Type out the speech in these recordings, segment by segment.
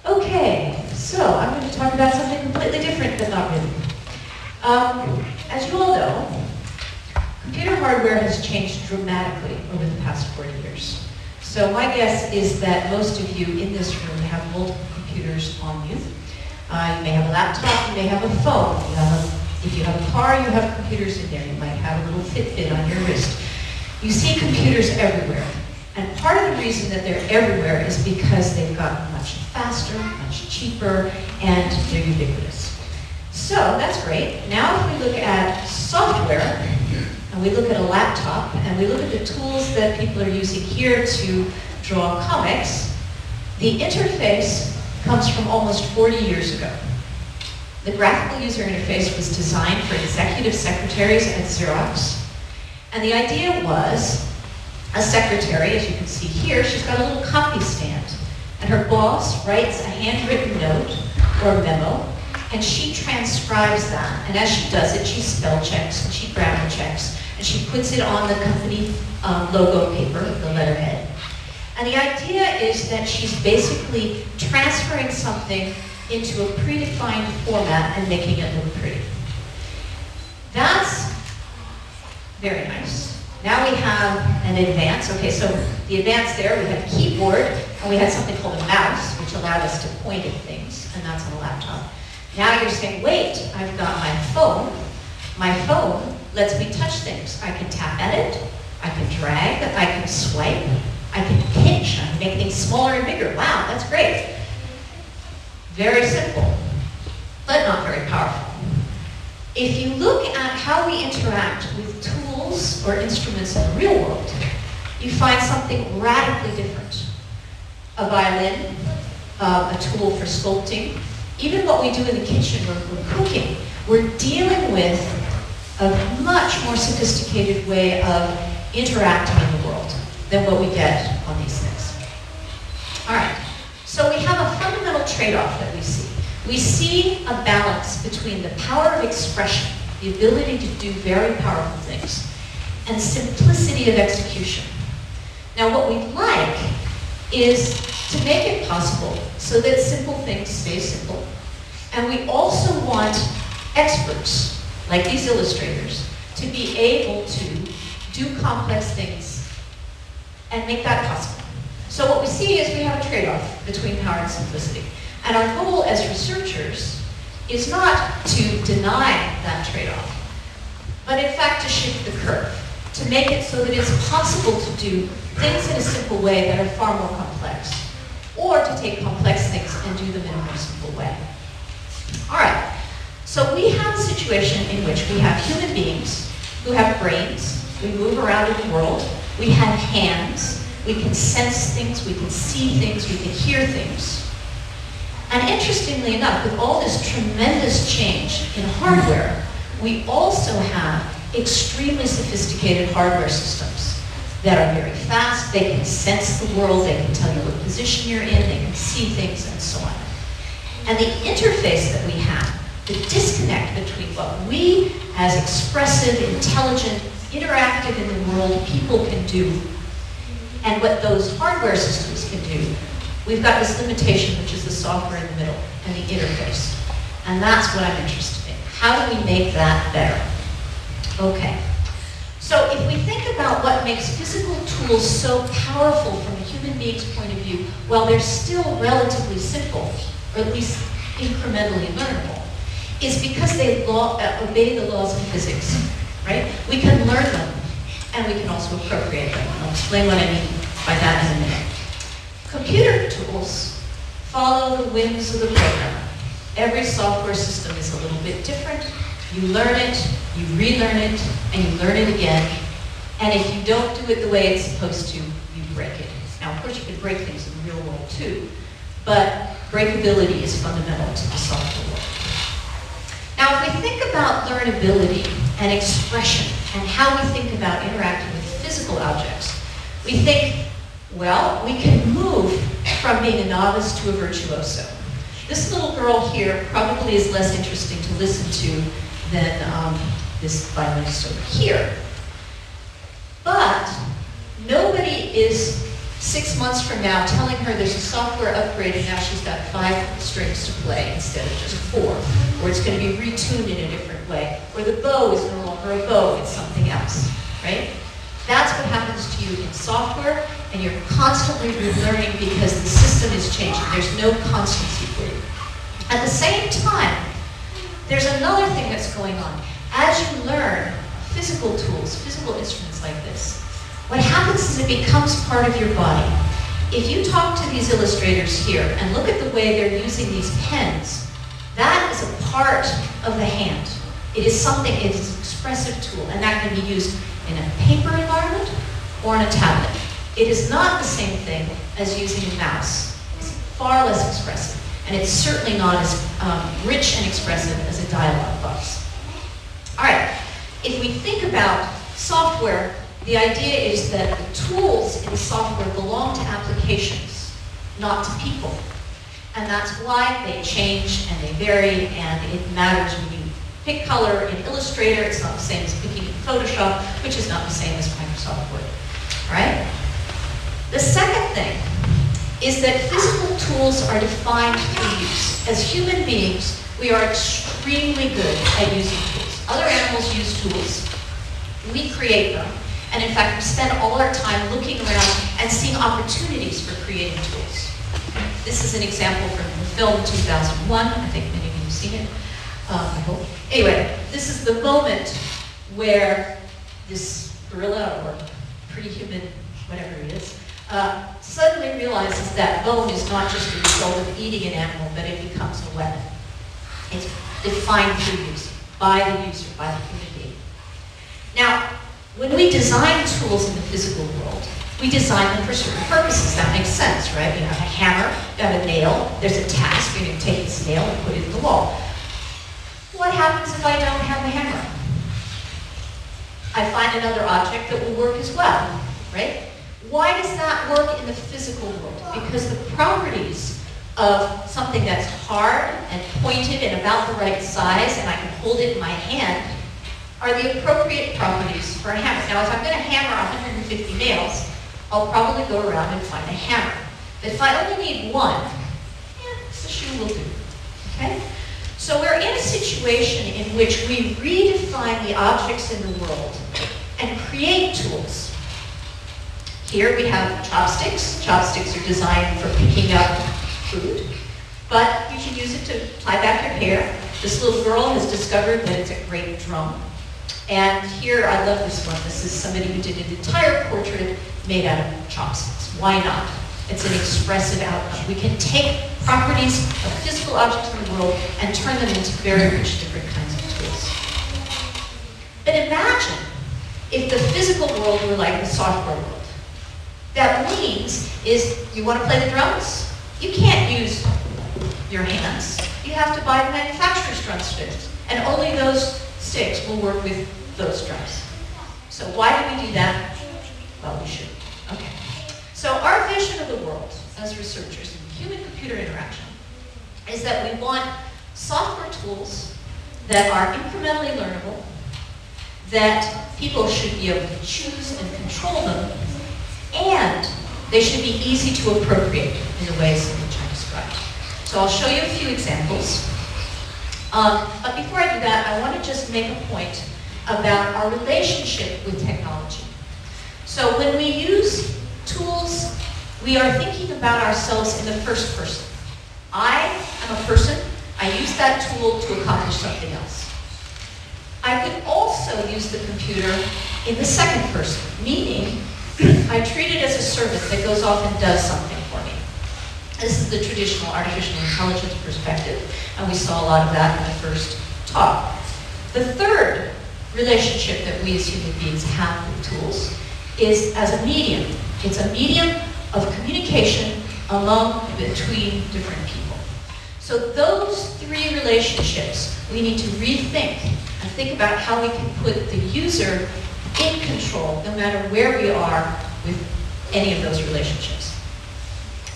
Okay, so I'm going to talk about something completely different, but not really. As you all know, computer hardware has changed dramatically over the past 40 years. So my guess is that most of you in this room have multiple computers on you. You may have a laptop, you may have a phone. If you have a car, you have computers in there. You might have a little Fitbit on your wrist. You see computers everywhere. And part of the reason that they're everywhere is because they've gotten much faster, much cheaper, and they're ubiquitous. So that's great. Now if we look at software, and we look at a laptop, and we look at the tools that people are using here to draw comics, the interface comes from almost 40 years ago. The graphical user interface was designed for executive secretaries at Xerox, and the idea was a secretary, as you can see here, she's got a little copy stand, and her boss writes a handwritten note or memo, and she transcribes that. And as she does it, she spell checks, and she grammar checks, and she puts it on the company logo paper, the letterhead. And the idea is that she's basically transferring something into a predefined format and making it look pretty. That's very nice. Now we have an advance. Okay, so the advance there, we had a keyboard, and we had something called a mouse, which allowed us to point at things, and that's on a laptop. Now you're saying, wait, I've got my phone. My phone lets me touch things. I can tap at it, I can drag, I can swipe, I can pinch, I can make things smaller and bigger. Wow, that's great. Very simple, but not very powerful. If you look at how we interact with tools or instruments in the real world, you find something radically different. A violin, a tool for sculpting, even what we do in the kitchen when we're cooking, we're dealing with a much more sophisticated way of interacting in the world than what we get on these things. All right, so we have a fundamental trade-off that we see. We see a balance between the power of expression, the ability to do very powerful things, and simplicity of execution. Now what we'd like is to make it possible so that simple things stay simple. And we also want experts, like these illustrators, to be able to do complex things and make that possible. So what we see is we have a trade-off between power and simplicity. And our goal as researchers is not to deny that trade-off, but in fact to shift the curve, to make it so that it's possible to do things in a simple way that are far more complex, or to take complex things and do them in a more simple way. All right, so we have a situation in which we have human beings who have brains, we move around in the world, we have hands, we can sense things, we can see things, we can hear things. And interestingly enough, with all this tremendous change in hardware, we also have extremely sophisticated hardware systems that are very fast, they can sense the world, they can tell you what position you're in, they can see things, and so on. And the interface that we have, the disconnect between what we as expressive, intelligent, interactive in the world people can do, and what those hardware systems can do, we've got this limitation, which is the software in the middle and the interface. And that's what I'm interested in. How do we make that better? Okay. So if we think about what makes physical tools so powerful from a human being's point of view, while they're still relatively simple, or at least incrementally learnable, is because they obey the laws of physics, right? We can learn them, and we can also appropriate them. I'll explain what I mean by that in a minute. Computer tools follow the whims of the programmer. Every software system is a little bit different. You learn it, you relearn it, and you learn it again. And if you don't do it the way it's supposed to, you break it. Now, of course, you can break things in the real world too, but breakability is fundamental to the software world. Now, if we think about learnability and expression and how we think about interacting with physical objects, we think, well, we can move from being a novice to a virtuoso. This little girl here probably is less interesting to listen to than this violinist over here. But nobody is 6 months from now telling her there's a software upgrade and now she's got 5 strings to play instead of just 4, or it's going to be retuned in a different way, or the bow is no longer a bow, it's something else, right? That's what happens to you in software, and you're constantly relearning because the system is changing. There's no constancy for you. At the same time, there's another thing that's going on. As you learn physical tools, physical instruments like this, what happens is it becomes part of your body. If you talk to these illustrators here and look at the way they're using these pens, that is a part of the hand. It is something, it is an expressive tool, and that can be used in a paper environment or on a tablet. It is not the same thing as using a mouse. It's far less expressive, and it's certainly not as rich and expressive as a dialog box. All right, if we think about software, the idea is that the tools in software belong to applications, not to people. And that's why they change and they vary, and it matters when you pick color in Illustrator. It's not the same as picking in Photoshop, which is not the same as Microsoft Word. All right? The second thing is that physical tools are defined through use. As human beings, we are extremely good at using tools. Other animals use tools. We create them. And in fact, we spend all our time looking around and seeing opportunities for creating tools. This is an example from the film 2001. I think many of you have seen it. I hope. Anyway, this is the moment where this gorilla, or pretty human, whatever it is, suddenly realizes that bone is not just a result of eating an animal, but it becomes a weapon. It's defined through use, by the user, by the human being. Now, when we design tools in the physical world, we design them for certain purposes. That makes sense, right? You have a hammer, you have a nail, there's a task, you're going to take this nail and put it in the wall. What happens if I don't have a hammer? I find another object that will work as well, right? Why does that work in the physical world? Because the properties of something that's hard and pointed and about the right size, and I can hold it in my hand, are the appropriate properties for a hammer. Now, if I'm going to hammer 150 nails, I'll probably go around and find a hammer. But if I only need one, the shoe will do, okay? So we're in a situation in which we redefine the objects in the world and create tools. Here we have chopsticks. Chopsticks are designed for picking up food, but you can use it to tie back your hair. This little girl has discovered that it's a great drum. And here, I love this one. This is somebody who did an entire portrait made out of chopsticks. Why not? It's an expressive outcome. We can take properties of physical objects in the world and turn them into very rich different kinds of tools. But imagine if the physical world were like the software world. That means is, you want to play the drums? You can't use your hands. You have to buy the manufacturer's drumsticks. And only those sticks will work with those drums. So why do we do that? Well, we should. Okay. So our vision of the world as researchers in human-computer interaction is that we want software tools that are incrementally learnable, that people should be able to choose and control them, and they should be easy to appropriate in the ways in which I described. So I'll show you a few examples. But before I do that, I want to just make a point about our relationship with technology. So when we use tools, we are thinking about ourselves in the first person. I am a person. I use that tool to accomplish something else. I could also use the computer in the second person, meaning I treat it as a servant that goes off and does something for me. This is the traditional artificial intelligence perspective, and we saw a lot of that in the first talk. The third relationship that we as human beings have with tools is as a medium. It's a medium of communication between different people. So those three relationships we need to rethink and think about how we can put the user in control no matter where we are with any of those relationships.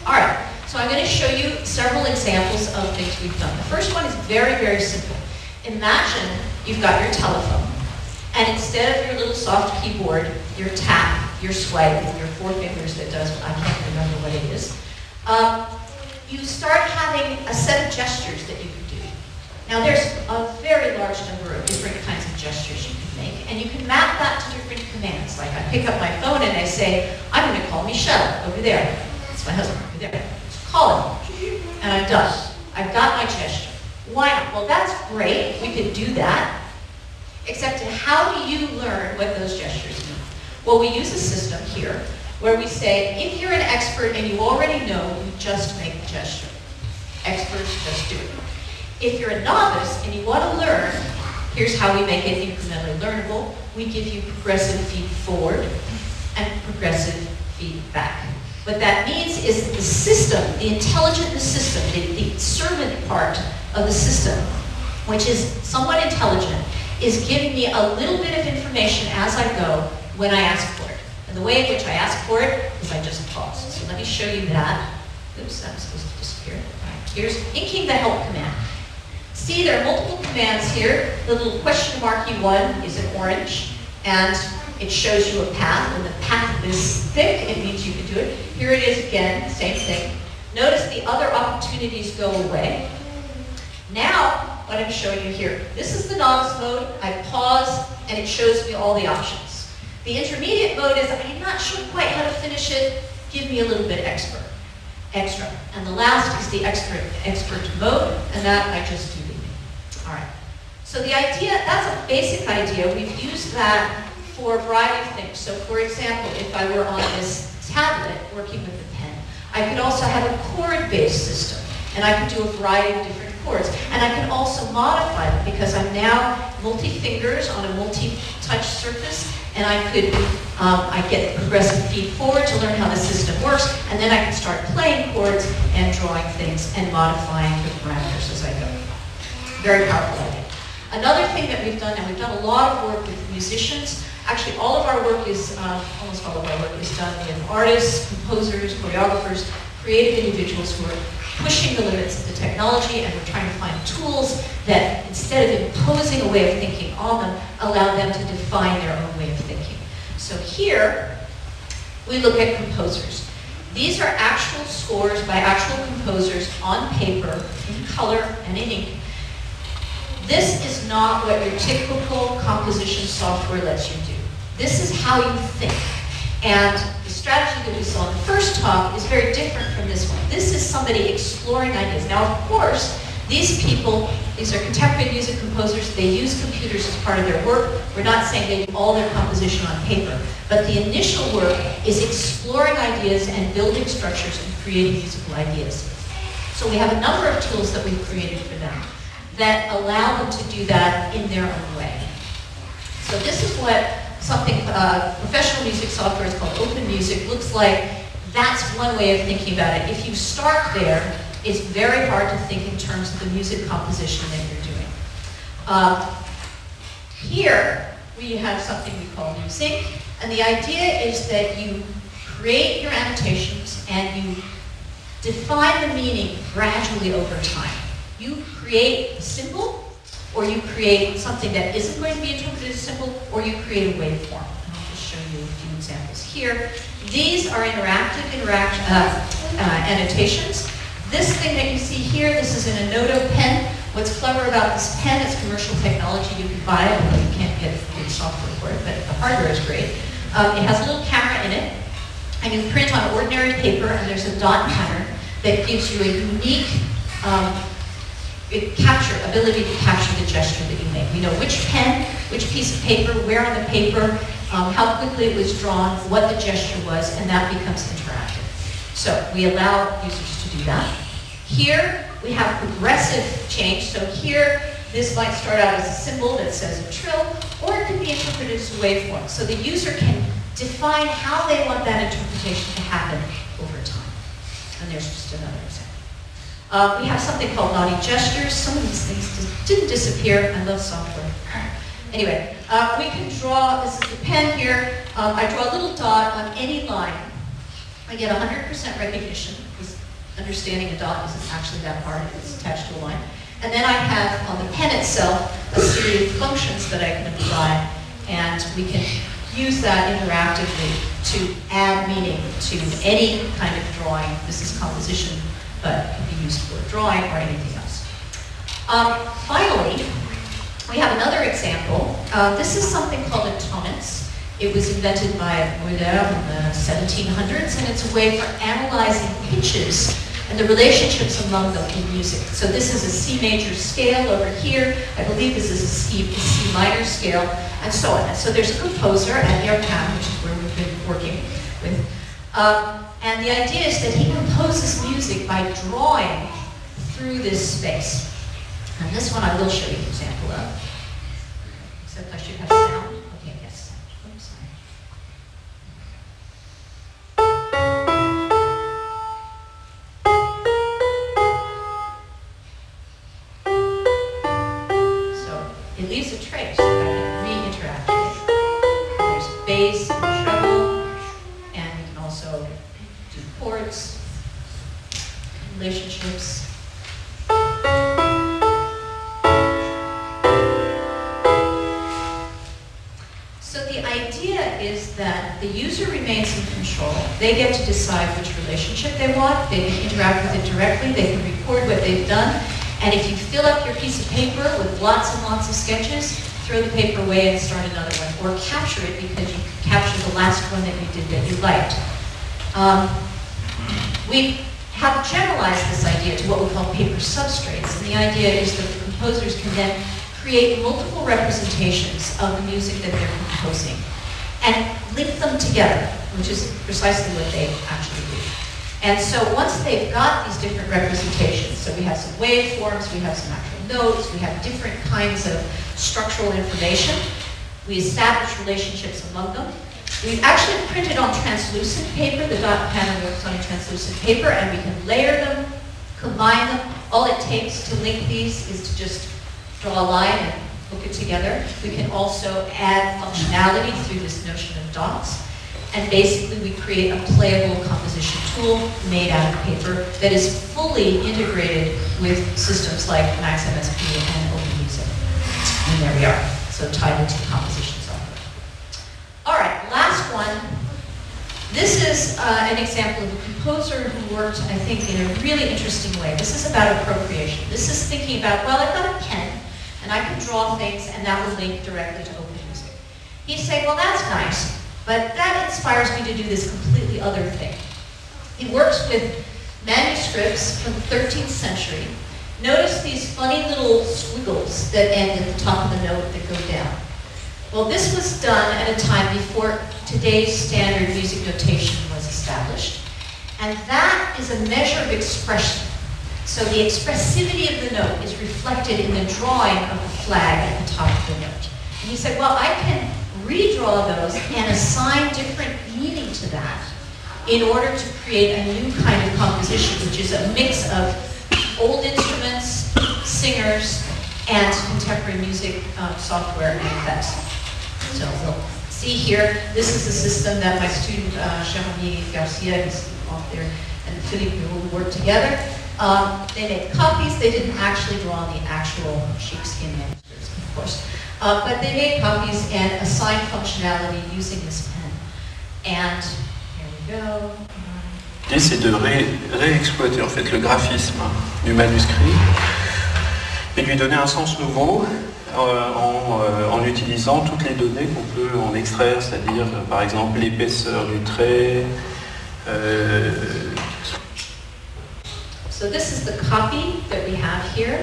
All right. So I'm going to show you several examples of things we've done. The first one is very, very simple. Imagine you've got your telephone, and instead of your little soft keyboard, your tap, your swipe with your four fingers that does, I can't remember what it is. You start having a set of gestures that you can do. Now there's a very large number of different kinds of gestures you can make, and you can map that to different commands. Like I pick up my phone and I say, I'm going to call Michelle over there. That's my husband over there. Call him, and I'm done. I've got my gesture. Why not? Well, that's great. We could do that. Except how do you learn what those gestures mean? Well, we use a system here where we say, if you're an expert and you already know, you just make the gesture. Experts just do it. If you're a novice and you want to learn, here's how we make it incrementally learnable. We give you progressive feed forward and progressive feed back. What that means is that the system, the intelligent system, the servant part of the system, which is somewhat intelligent, is giving me a little bit of information as I go when I ask for it. And the way in which I ask for it is I just pause. So let me show you that. Oops, that was supposed to disappear. All right, here's inking the help command. See, there are multiple commands here. The little question marky one is in orange, and it shows you a path. When the path is thick, it means you can do it. Here it is again, same thing. Notice the other opportunities go away. Now, what I'm showing you here, this is the novice mode. I pause, and it shows me all the options. The intermediate mode is, I'm not sure quite how to finish it. Give me a little bit extra. And the last is the expert mode, and that I just do leaving. All right. So the idea, that's a basic idea. We've used that for a variety of things. So for example, if I were on this tablet working with the pen, I could also have a chord-based system, and I could do a variety of different chords. And I can also modify them because I'm now multi-fingers on a multi-touch surface, and I could, I get progressive feed forward to learn how the system works, and then I can start playing chords and drawing things and modifying the parameters as I go. Very powerful idea. Another thing that we've done, and we've done a lot of work with musicians. Actually, all of our work is, almost all of our work is done with artists, composers, choreographers, creative individuals who are pushing the limits of the technology, and we're trying to find tools that, instead of imposing a way of thinking on them, allow them to define their own way of thinking. So here, we look at composers. These are actual scores by actual composers on paper, in color, and in ink. This is not what your typical composition software lets you do. This is how you think. And the strategy that we saw in the first talk is very different from this one. This is somebody exploring ideas. Now, of course, these people, these are contemporary music composers, they use computers as part of their work. We're not saying they do all their composition on paper, but the initial work is exploring ideas and building structures and creating musical ideas. So we have a number of tools that we've created for them that allow them to do that in their own way. So this is what something, professional music software is called Open Music, looks like. That's one way of thinking about it. If you start there, it's very hard to think in terms of the music composition that you're doing. Here, we have something we call New Sync, and the idea is that you create your annotations and you define the meaning gradually over time. You create a symbol, or you create something that isn't going to be interpreted as symbol, or you create a waveform. And I'll just show you a few examples here. These are interactive annotations. This thing that you see here, this is an Enoto pen. What's clever about this pen is commercial technology. You can buy it, although you can't get good software for it, but the hardware is great. It has a little camera in it, and you print on ordinary paper, and there's a dot pattern that gives you a unique ability to capture the gesture that you make. We know which pen, which piece of paper, where on the paper, how quickly it was drawn, what the gesture was, and that becomes interactive. So we allow users to do that. Here we have progressive change. So here, this might start out as a symbol that says a trill, or it could be interpreted as a waveform. So the user can define how they want that interpretation to happen over time. And there's just another example. We have something called Nadi Gestures. Some of these things didn't disappear. I love software. Anyway, we can draw, this is the pen here. I draw a little dot on any line. I get 100% recognition, because understanding a dot isn't actually that hard if it's attached to a line. And then I have on the pen itself a series of functions that I can apply, and we can use that interactively to add meaning to any kind of drawing. This is composition, but it can be used for drawing or anything else. Finally, we have another example. This is something called ERCcOMICS. It was invented by Euler in the 1700s, and it's a way for analyzing pitches and the relationships among them in music. So this is a C major scale over here. I believe this is a C minor scale, and so on. And so there's a composer at ERCcOMICS, which is where we've been working with. And the idea is that he composes music by drawing through this space. And this one I will show you an example of. Except I should have sound. Okay, yes. Oops, sorry. It leaves a trace that I can re-interact with. There's bass and treble, and we can also do chords, relationships. So the idea is that the user remains in control. They get to decide which relationship they want. They can interact with it directly. They can record what they've done. And if you fill up your piece of paper with lots and lots of sketches, throw the paper away and start another one. Or capture it because you captured the last one that you did that you liked. We have generalized this idea to what we call paper substrates. And the idea is that the composers can then create multiple representations of the music that they're composing and link them together, which is precisely what they actually do. And so once they've got these different representations, so we have some waveforms, we have some actual notes, we have different kinds of structural information, we establish relationships among them. We've actually printed on translucent paper, the dot panel works on translucent paper, and we can layer them, combine them. All it takes to link these is to just draw a line and hook it together. We can also add functionality through this notion of dots. And basically we create a playable composition tool made out of paper that is fully integrated with systems like Max MSP and OpenMusic. And there we are, so tied into the composition software. All right, last one. This is an example of a composer who worked, I think, in a really interesting way. This is about appropriation. This is thinking about, well, I've got a pen, and I can draw things, and that will link directly to OpenMusic. He'd say, well, that's nice. But that inspires me to do this completely other thing. He works with manuscripts from the 13th century. Notice these funny little squiggles that end at the top of the note that go down. Well, this was done at a time before today's standard music notation was established. And that is a measure of expression. So the expressivity of the note is reflected in the drawing of the flag at the top of the note. And he said, well, I can redraw those and assign different meaning to that in order to create a new kind of composition, which is a mix of old instruments, singers, and contemporary music software and effects. So we'll see here, this is a system that my student, Jeremy Garcia, is off there, and Philippe will work together. They made copies. They didn't actually draw on the actual sheepskin manuscripts, of course. But they made copies and assigned functionality using this pen. And here we go. L'idée, c'est de réexploiter en fait le graphisme du manuscrit et lui donner un sens nouveau en utilisant toutes les données qu'on peut en extraire, c'est-à-dire par exemple l'épaisseur du trait. So this is the copy that we have here.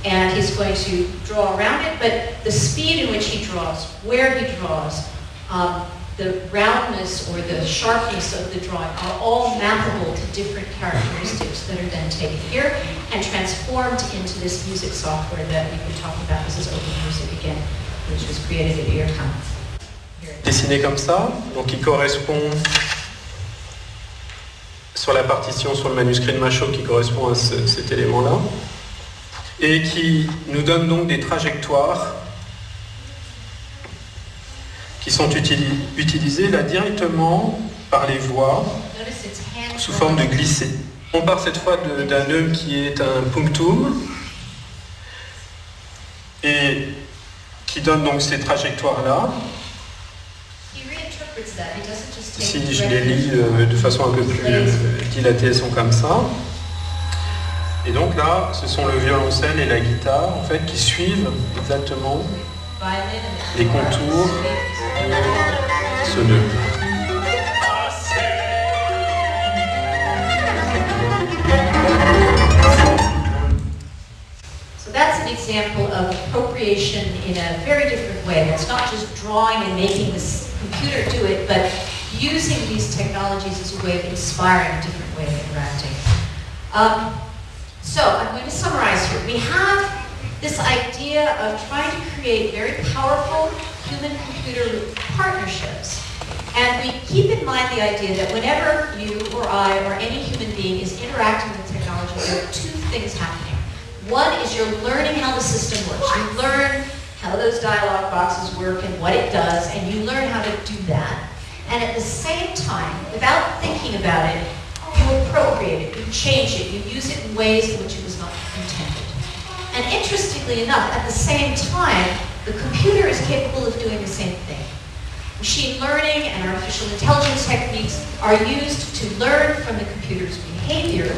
And he's going to draw around it, but the speed in which he draws, where he draws, the roundness or the sharpness of the drawing are all mappable to different characteristics that are then taken here and transformed into this music software that we can talk about. This is OpenMusic again, which was created at ERCcOMICS. Dessiné comme ça, donc il correspond sur la partition, sur le manuscrit de Machaut qui correspond à cet élément-là. Et qui nous donne donc des trajectoires qui sont utilisées là directement par les voix sous forme de glissé. On part cette fois d'un nœud qui est un punctum et qui donne donc ces trajectoires-là. Si je les lis de façon un peu plus dilatée, elles sont comme ça. Et donc là, ce sont le violoncelle et la guitare, en fait, qui suivent exactement les contours de ce nœud. So that's an example of appropriation in a very different way. It's not just drawing and making this computer do it, but using these technologies as a way of inspiring a different way of interacting. So I'm going to summarize here. We have this idea of trying to create very powerful human-computer partnerships. And we keep in mind the idea that whenever you or I or any human being is interacting with technology, there are two things happening. One is you're learning how the system works. You learn how those dialog boxes work and what it does, and you learn how to do that. And at the same time, without thinking about it, you appropriate it, you change it, you use it in ways in which it was not intended. And interestingly enough, at the same time, the computer is capable of doing the same thing. Machine learning and artificial intelligence techniques are used to learn from the computer's behavior,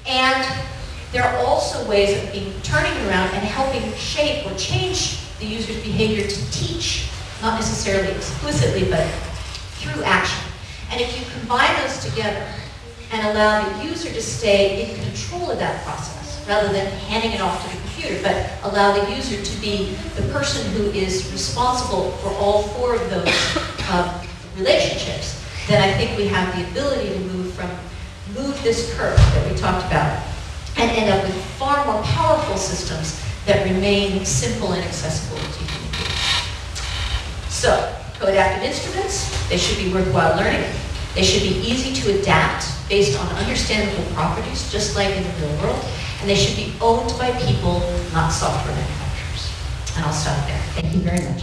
and there are also ways of turning around and helping shape or change the user's behavior to teach, not necessarily explicitly, but through action. And if you combine those together and allow the user to stay in control of that process, rather than handing it off to the computer, but allow the user to be the person who is responsible for all four of those relationships, then I think we have the ability to move this curve that we talked about and end up with far more powerful systems that remain simple and accessible to human beings. So, code-active instruments, they should be worthwhile learning. They should be easy to adapt based on understandable properties, just like in the real world. And they should be owned by people, not software manufacturers. And I'll stop there. Thank you very much.